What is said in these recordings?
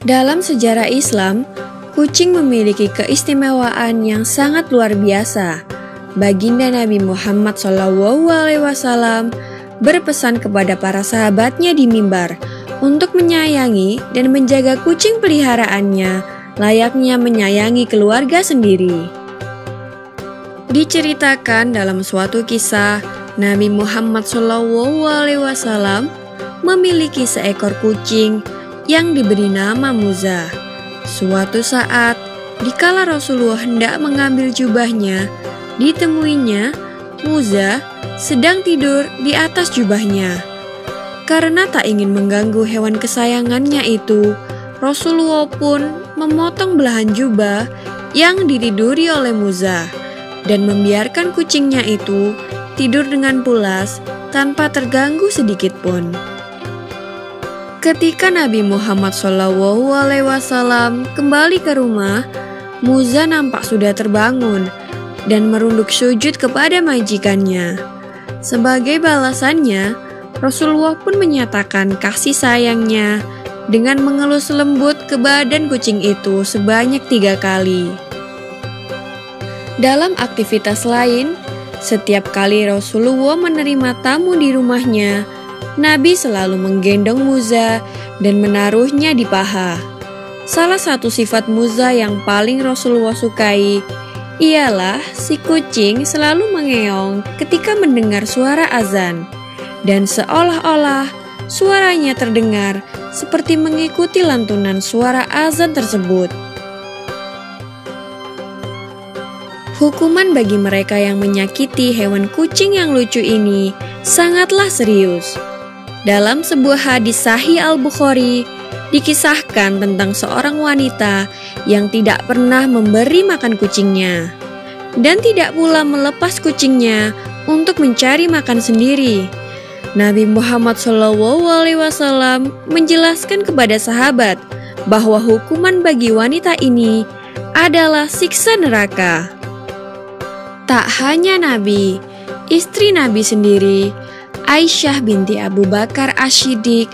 Dalam sejarah Islam, kucing memiliki keistimewaan yang sangat luar biasa. Baginda Nabi Muhammad SAW berpesan kepada para sahabatnya di mimbar untuk menyayangi dan menjaga kucing peliharaannya layaknya menyayangi keluarga sendiri. Diceritakan dalam suatu kisah, Nabi Muhammad SAW memiliki seekor kucing yang diberi nama Muza. Suatu saat, dikala Rasulullah hendak mengambil jubahnya, ditemuinya Muza sedang tidur di atas jubahnya. Karena tak ingin mengganggu hewan kesayangannya itu, Rasulullah pun memotong belahan jubah yang ditiduri oleh Muza dan membiarkan kucingnya itu tidur dengan pulas tanpa terganggu sedikit pun. Ketika Nabi Muhammad SAW kembali ke rumah, Muza nampak sudah terbangun dan merunduk sujud kepada majikannya. Sebagai balasannya, Rasulullah pun menyatakan kasih sayangnya dengan mengelus lembut ke badan kucing itu sebanyak 3 kali. Dalam aktivitas lain, setiap kali Rasulullah menerima tamu di rumahnya, Nabi selalu menggendong Muza dan menaruhnya di paha. Salah satu sifat Muza yang paling Rasulullah sukai ialah si kucing selalu mengeong ketika mendengar suara azan, dan seolah-olah suaranya terdengar seperti mengikuti lantunan suara azan tersebut. Hukuman bagi mereka yang menyakiti hewan kucing yang lucu ini sangatlah serius. Dalam sebuah hadis Sahih Al-Bukhari, dikisahkan tentang seorang wanita yang tidak pernah memberi makan kucingnya dan tidak pula melepas kucingnya untuk mencari makan sendiri. Nabi Muhammad SAW menjelaskan kepada sahabat bahwa hukuman bagi wanita ini adalah siksa neraka. Tak hanya Nabi, istri Nabi sendiri, Aisyah binti Abu Bakar Ash-Shiddiq,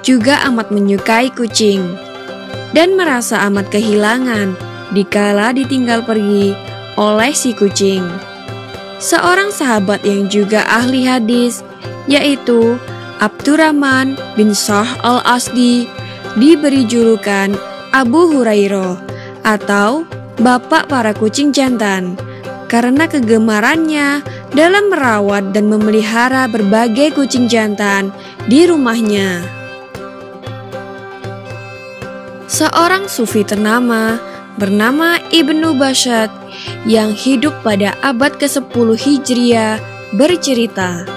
juga amat menyukai kucing dan merasa amat kehilangan dikala ditinggal pergi oleh si kucing. Seorang sahabat yang juga ahli hadis, yaitu Abdurrahman bin Sa'd al-Asdi, diberi julukan Abu Hurairah atau Bapak para kucing jantan karena kegemarannya dalam merawat dan memelihara berbagai kucing jantan di rumahnya. Seorang sufi ternama bernama Ibnu Bashad yang hidup pada abad ke-10 Hijriah bercerita,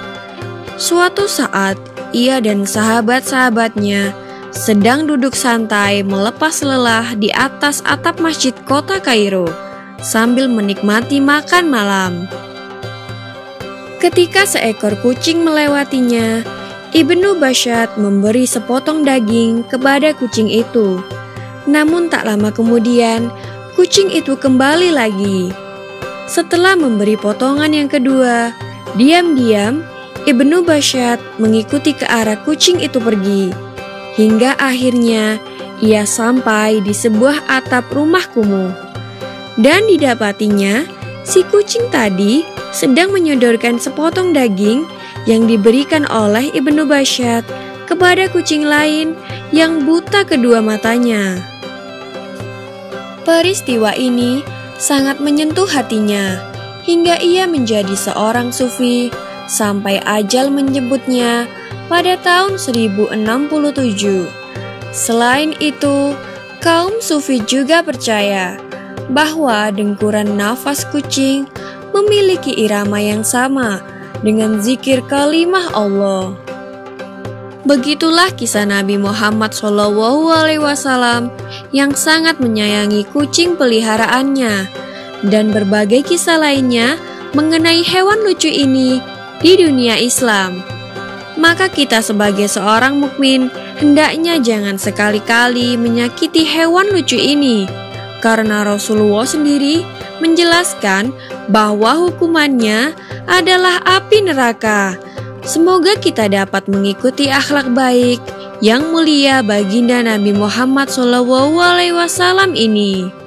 suatu saat ia dan sahabat-sahabatnya sedang duduk santai melepas lelah di atas atap masjid kota Kairo sambil menikmati makan malam. Ketika seekor kucing melewatinya, Ibnu Bashad memberi sepotong daging kepada kucing itu. Namun tak lama kemudian, kucing itu kembali lagi. Setelah memberi potongan yang kedua, diam-diam Ibnu Bashad mengikuti ke arah kucing itu pergi. Hingga akhirnya ia sampai di sebuah atap rumah kumuh. Dan didapatinya, si kucing tadi sedang menyodorkan sepotong daging yang diberikan oleh Ibnu Bashad kepada kucing lain yang buta kedua matanya. Peristiwa ini sangat menyentuh hatinya hingga ia menjadi seorang sufi sampai ajal menyebutnya pada tahun 1067. Selain itu, kaum sufi juga percaya bahwa dengkuran nafas kucing memiliki irama yang sama dengan zikir kalimah Allah. Begitulah kisah Nabi Muhammad SAW yang sangat menyayangi kucing peliharaannya dan berbagai kisah lainnya mengenai hewan lucu ini di dunia Islam. Maka kita sebagai seorang mukmin hendaknya jangan sekali-kali menyakiti hewan lucu ini, karena Rasulullah sendiri menjelaskan bahwa hukumannya adalah api neraka. Semoga kita dapat mengikuti akhlak baik yang mulia baginda Nabi Muhammad SAW ini.